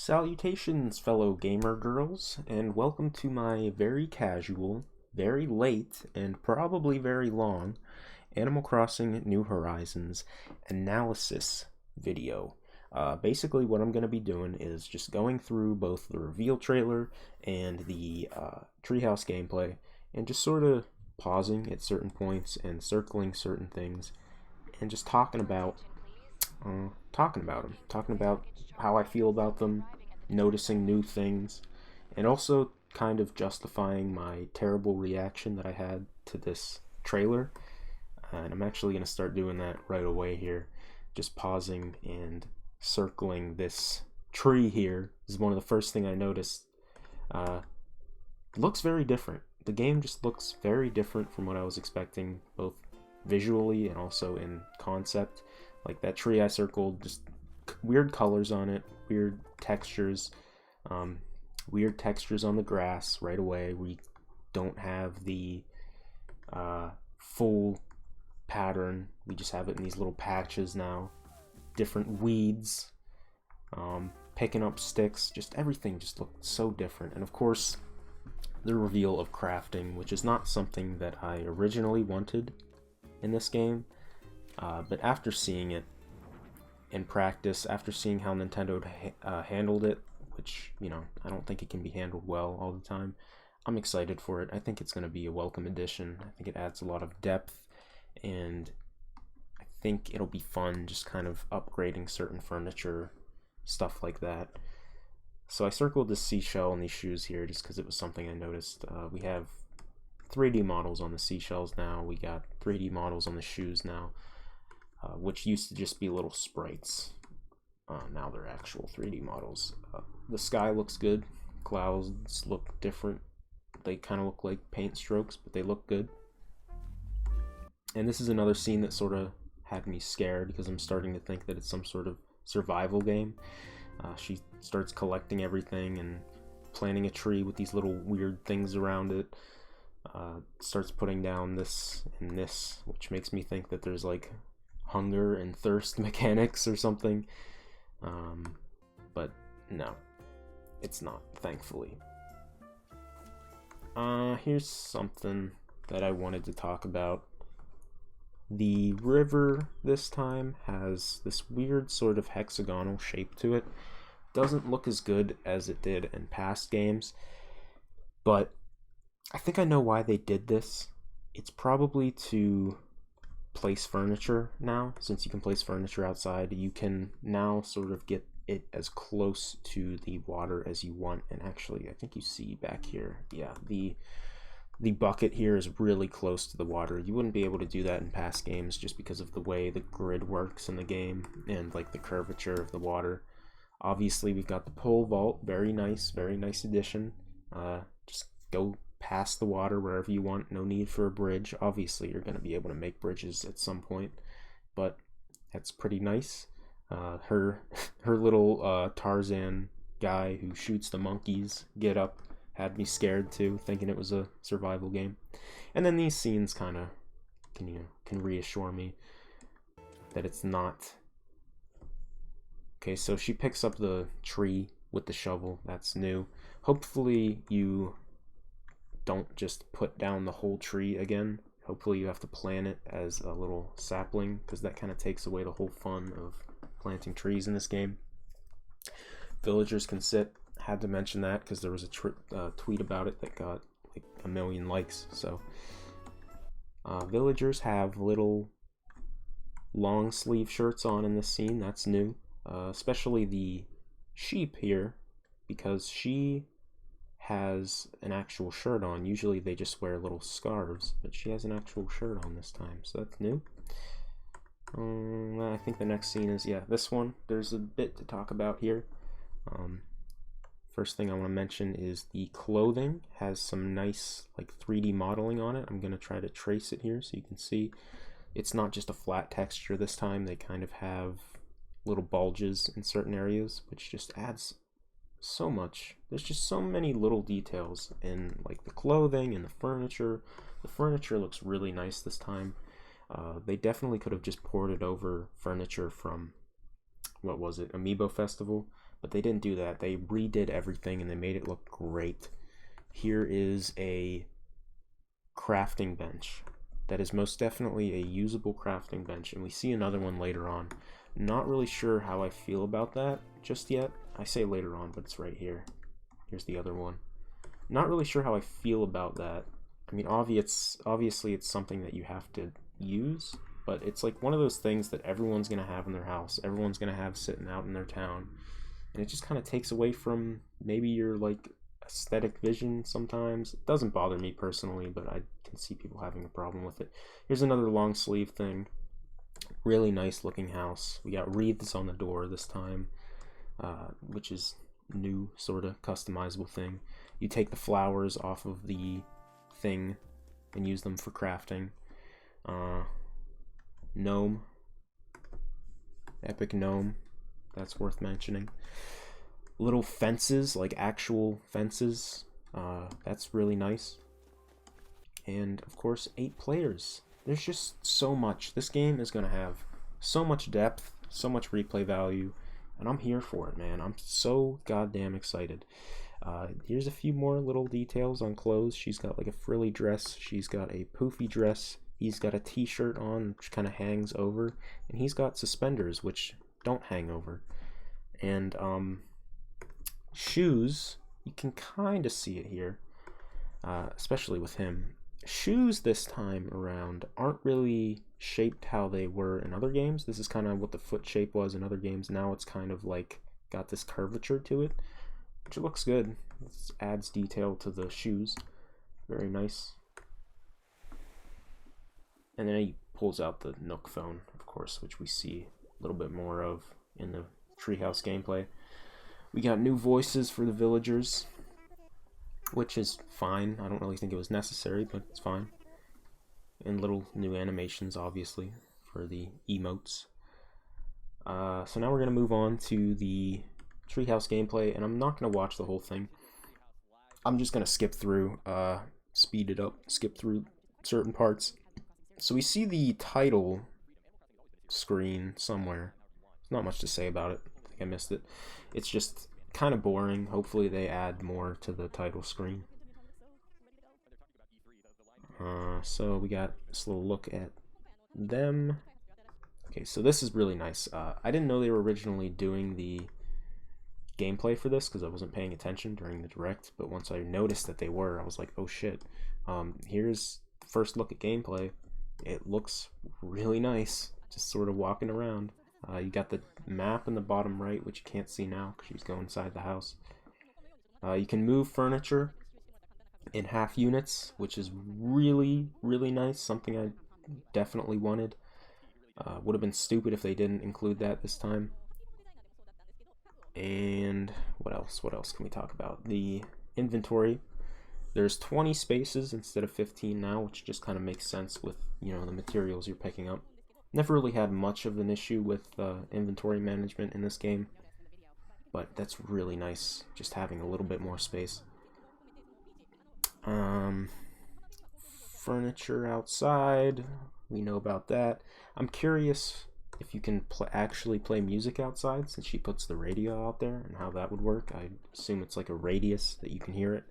Salutations, fellow gamer girls, and welcome to my very casual, very late, and probably very long Animal Crossing New Horizons analysis video. Basically, what I'm going to be doing is just going through both the reveal trailer and the treehouse gameplay, and just sort of pausing at certain points and circling certain things, and just talking about how I feel about them, noticing new things, and also kind of justifying my terrible reaction that I had to this trailer. And I'm actually going to start doing that right away here, just pausing and circling this tree here. This is one of the first thing I noticed. It looks very different. The game just looks very different from what I was expecting, both visually and also in concept. Like that tree I circled, just weird colors on it, weird textures on the grass right away. We don't have the full pattern. We just have it in these little patches now. Different weeds, picking up sticks, just everything just looked so different. And of course, the reveal of crafting, which is not something that I originally wanted in this game. But after seeing it in practice, after seeing how Nintendo handled it, which, you know, I don't think it can be handled well all the time, I'm excited for it. I think it's going to be a welcome addition. I think it adds a lot of depth, and I think it'll be fun just kind of upgrading certain furniture, stuff like that. So I circled this seashell and these shoes here just because it was something I noticed. We have 3D models on the seashells now. We got 3D models on the shoes now. Which used to just be little sprites. Now they're actual 3D models. The sky looks good. Clouds look different. They kind of look like paint strokes, but they look good. And this is another scene that sort of had me scared because I'm starting to think that it's some sort of survival game. She starts collecting everything and planting a tree with these little weird things around it. Starts putting down this and this, which makes me think that there's like hunger and thirst mechanics or something, but no, it's not, thankfully. Here's something that I wanted to talk about. The river this time has this weird sort of hexagonal shape to it. Doesn't look as good as it did in past games, but I think I know why they did this. It's probably to place furniture now. Since you can place furniture outside, you can now sort of get it as close to the water as you want. And actually, I think you see back here, yeah, the bucket here is really close to the water. You wouldn't be able to do that in past games just because of the way the grid works in the game and like the curvature of the water. Obviously, we've got the pole vault. Very nice addition. Just go past the water wherever you want. No need for a bridge. Obviously, you're going to be able to make bridges at some point, but that's pretty nice. Her little Tarzan guy who shoots the monkeys get up had me scared too, thinking it was a survival game. And then these scenes kind of can reassure me that it's not. Okay, so she picks up the tree with the shovel. That's new. Hopefully you don't just put down the whole tree again. Hopefully you have to plant it as a little sapling, because that kind of takes away the whole fun of planting trees in this game. Villagers can sit. Had to mention that because there was a tweet about it that got like 1 million likes. So villagers have little long sleeve shirts on in this scene. That's new. Especially the sheep here, because she has an actual shirt on. Usually they just wear little scarves, but she has an actual shirt on this time, so that's new. I think the next scene is, yeah, this one. There's a bit to talk about here. First thing I want to mention is the clothing has some nice like 3D modeling on it. I'm going to try to trace it here so you can see. It's not just a flat texture this time. They kind of have little bulges in certain areas, which just adds so much. There's just so many little details in like the clothing and the furniture. The furniture looks really nice this time. They definitely could have just ported over furniture from, what was it, Amiibo Festival, But they didn't do that. They redid everything and they made it look great. Here is a crafting bench. That is most definitely a usable crafting bench, and we see another one later on. Not really sure how I feel about that just yet. I say later on, but it's right here. Here's the other one. Not really sure how I feel about that. I mean, obviously it's something that you have to use, but it's like one of those things that everyone's gonna have in their house. Everyone's gonna have sitting out in their town, and it just kind of takes away from maybe your like aesthetic vision sometimes. It doesn't bother me personally, but I can see people having a problem with it. Here's another long sleeve thing. Really nice looking house. We got wreaths on the door this time, which is new, sort of customizable thing. You take the flowers off of the thing and use them for crafting. Gnome. Epic gnome. That's worth mentioning. Little fences, like actual fences. That's really nice. And of course, 8 players. There's just so much. This game is going to have so much depth, so much replay value, and I'm here for it, man. I'm so goddamn excited. Here's a few more little details on clothes. She's got like a frilly dress. She's got a poofy dress. He's got a t-shirt on, which kind of hangs over. And he's got suspenders, which don't hang over. And, shoes, you can kind of see it here, especially with him. Shoes this time around aren't really shaped how they were in other games. This is kind of what the foot shape was in other games. Now it's kind of like got this curvature to it, which looks good. This adds detail to the shoes. Very nice. And then he pulls out the Nook phone, of course, which we see a little bit more of in the treehouse gameplay. We got new voices for the villagers, which is fine. I don't really think it was necessary, but it's fine. And little new animations, obviously, for the emotes. So now we're going to move on to the treehouse gameplay, and I'm not going to watch the whole thing. I'm just going to skip through, speed it up, skip through certain parts. So we see the title screen somewhere. There's not much to say about it. I think I missed it. It's just kind of boring. Hopefully they add more to the title screen. So we got this little look at them. Okay, so this is really nice. I didn't know they were originally doing the gameplay for this because I wasn't paying attention during the direct, but once I noticed that they were, I was like, oh shit. Here's the first look at gameplay. It looks really nice, just sort of walking around. You got the map in the bottom right, which you can't see now because she's going inside the house. You can move furniture in half units, which is really, really nice. Something I definitely wanted. Would have been stupid if they didn't include that this time. And what else? What else can we talk about? The inventory. There's 20 spaces instead of 15 now, which just kind of makes sense with, you know, the materials you're picking up. Never really had much of an issue with inventory management in this game, but that's really nice, just having a little bit more space. Furniture outside, we know about that. I'm curious if you can actually play music outside, since she puts the radio out there, and how that would work. I assume it's like a radius that you can hear it.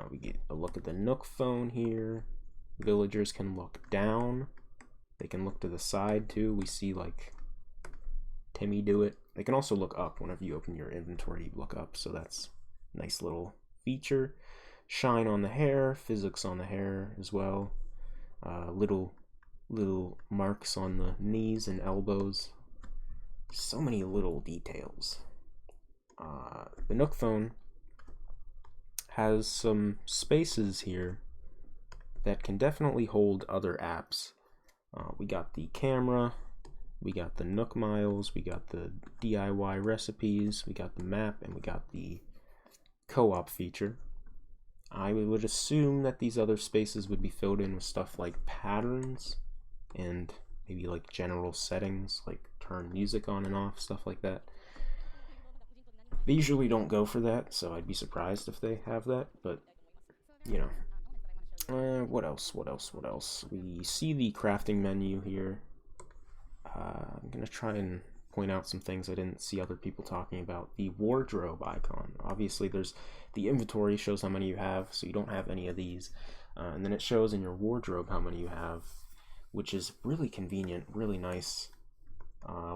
We get a look at the Nook phone here. Villagers can look down. They can look to the side too. We see like Timmy do it. They can also look up. Whenever you open your inventory, you look up, so that's a nice little feature. Shine on the hair, physics on the hair as well. Little marks on the knees and elbows. So many little details. The Nook phone has some spaces here that can definitely hold other apps. We got the camera, we got the Nook Miles, we got the DIY recipes, we got the map, and we got the co-op feature. I would assume that these other spaces would be filled in with stuff like patterns and maybe like general settings, like turn music on and off, stuff like that. They usually don't go for that, so I'd be surprised if they have that, but, you know. What else? We see the crafting menu here. I'm gonna try and point out some things I didn't see other people talking about. The wardrobe icon. Obviously, there's the inventory shows how many you have, so you don't have any of these. And then it shows in your wardrobe how many you have, which is really convenient, really nice.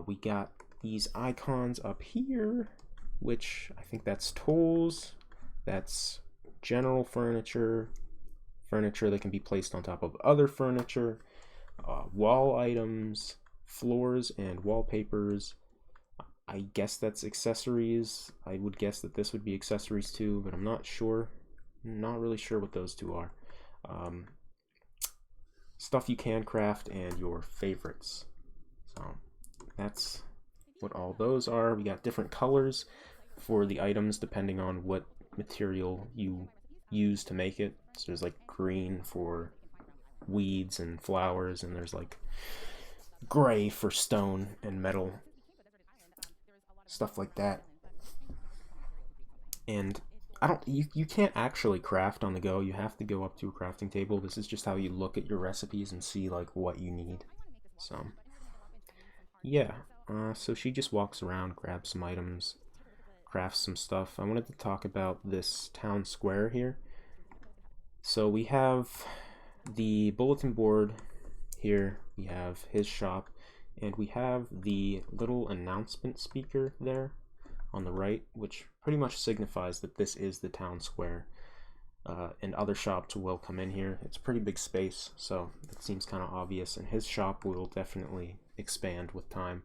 We got these icons up here, which I think that's tools, that's general furniture, furniture that can be placed on top of other furniture, wall items, floors and wallpapers. I guess that's accessories. I would guess that this would be accessories too, but I'm not sure. Not really sure what those two are. Stuff you can craft and your favorites. So that's what all those are. We got different colors for the items depending on what material you use to make it. So there's like green for weeds and flowers, and there's like gray for stone and metal, stuff like that. And you can't actually craft on the go. You have to go up to a crafting table. This is just how you look at your recipes and see like what you need. So yeah, so she just walks around, grabs some items, crafts some stuff. I wanted to talk about this town square here. So we have the bulletin board here, we have his shop, and we have the little announcement speaker there on the right, which pretty much signifies that this is the town square, and other shops will come in here. It's a pretty big space, so it seems kind of obvious, and his shop will definitely expand with time.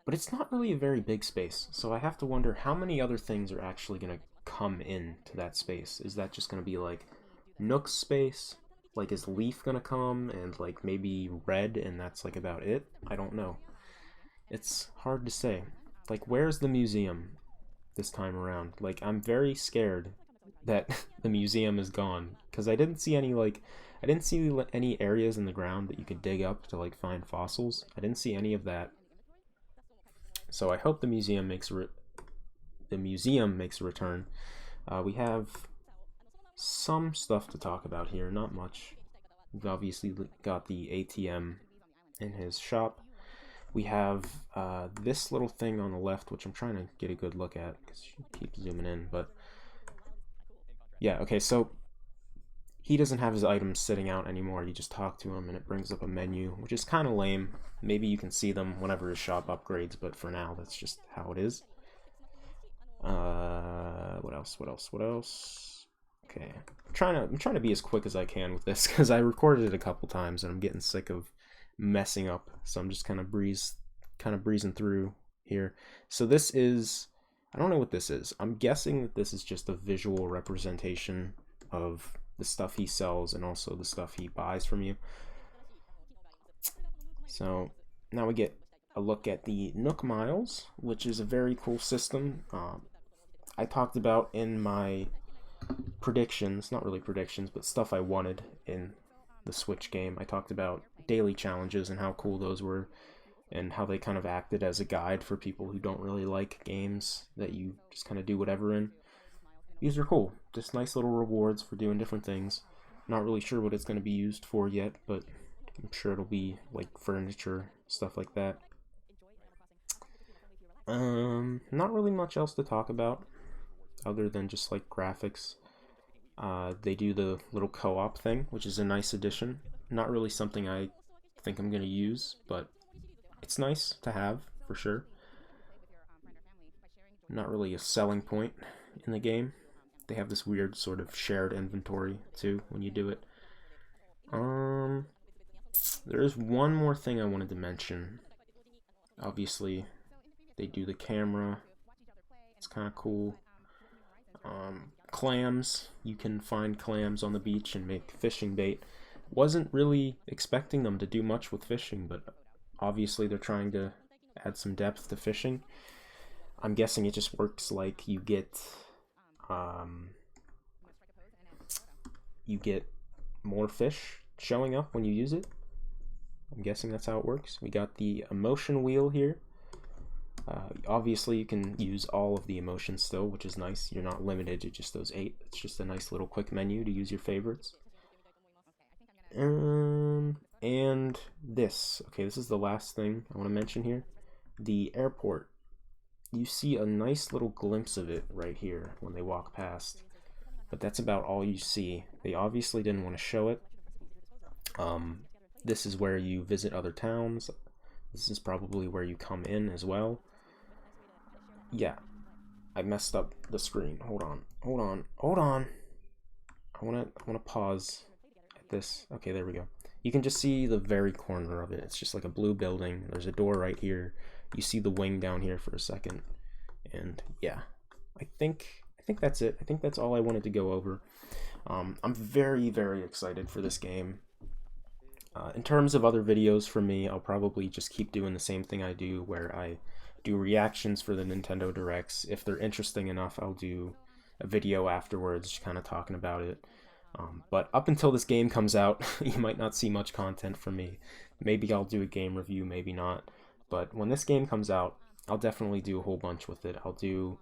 But it's not really a very big space, so I have to wonder how many other things are actually going to come into that space. Is that just going to be like Nook's space? Like, is Leaf gonna come and like maybe Red, and that's like about it? I don't know. It's hard to say. Like, where's the museum this time around? Like, I'm very scared that the museum is gone, because I didn't see any any areas in the ground that you could dig up to like find fossils. I didn't see any of that. So I hope the museum makes a return. We have some stuff to talk about here, not much. We've obviously got the ATM in his shop. We have this little thing on the left, which I'm trying to get a good look at because she keeps zooming in, but yeah, okay, so he doesn't have his items sitting out anymore. You just talk to him and it brings up a menu, which is kind of lame. Maybe you can see them whenever his shop upgrades, but for now, that's just how it is. What else? Okay, I'm trying to be as quick as I can with this because I recorded it a couple times and I'm getting sick of messing up. So I'm just kind of breezing through here. So this is, I don't know what this is. I'm guessing that this is just a visual representation of the stuff he sells and also the stuff he buys from you. So now we get a look at the Nook Miles, which is a very cool system. I talked about in my predictions, not really predictions, but stuff I wanted in the Switch game. I talked about daily challenges and how cool those were, and how they kind of acted as a guide for people who don't really like games that you just kind of do whatever in. These are cool, just nice little rewards for doing different things. Not really sure what it's going to be used for yet, but I'm sure it'll be like furniture, stuff like that. Not really much else to talk about other than just like graphics. They do the little co-op thing, which is a nice addition. Not really something I think I'm going to use, but it's nice to have for sure. Not really a selling point in the game. They have this weird sort of shared inventory too when you do it. There is one more thing I wanted to mention. Obviously, they do the camera. It's kind of cool. Clams. You can find clams on the beach and make fishing bait. Wasn't really expecting them to do much with fishing, but obviously they're trying to add some depth to fishing. I'm guessing it just works like you get more fish showing up when you use it. I'm guessing that's how it works. We got the emotion wheel here. Obviously you can use all of the emotions still, which is nice. You're not limited to just those 8. It's just a nice little quick menu to use your favorites. And this. Okay, this is the last thing I want to mention here. the airport, you see a nice little glimpse of it right here when they walk past, but that's about all you see. They obviously didn't want to show it. This is where you visit other towns. This is probably where you come in as well. Yeah, I messed up the screen. Hold on. I wanna pause at this. Okay, there we go. You can just see the very corner of it. It's just like a blue building. There's a door right here. You see the wing down here for a second. And yeah, I think that's it. I think that's all I wanted to go over. I'm very, very excited for this game. In terms of other videos for me, I'll probably just keep doing the same thing I do, where I do reactions for the Nintendo Directs. If they're interesting enough, I'll do a video afterwards kind of talking about it. But up until this game comes out, you might not see much content from me. Maybe I'll do a game review, maybe not. But when this game comes out, I'll definitely do a whole bunch with it. I'll do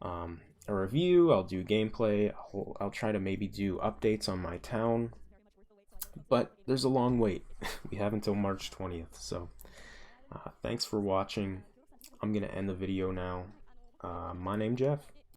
a review, I'll do gameplay, I'll try to maybe do updates on my town. But there's a long wait. We have until March 20th, so thanks for watching. I'm going to end the video now. My name's Jeff.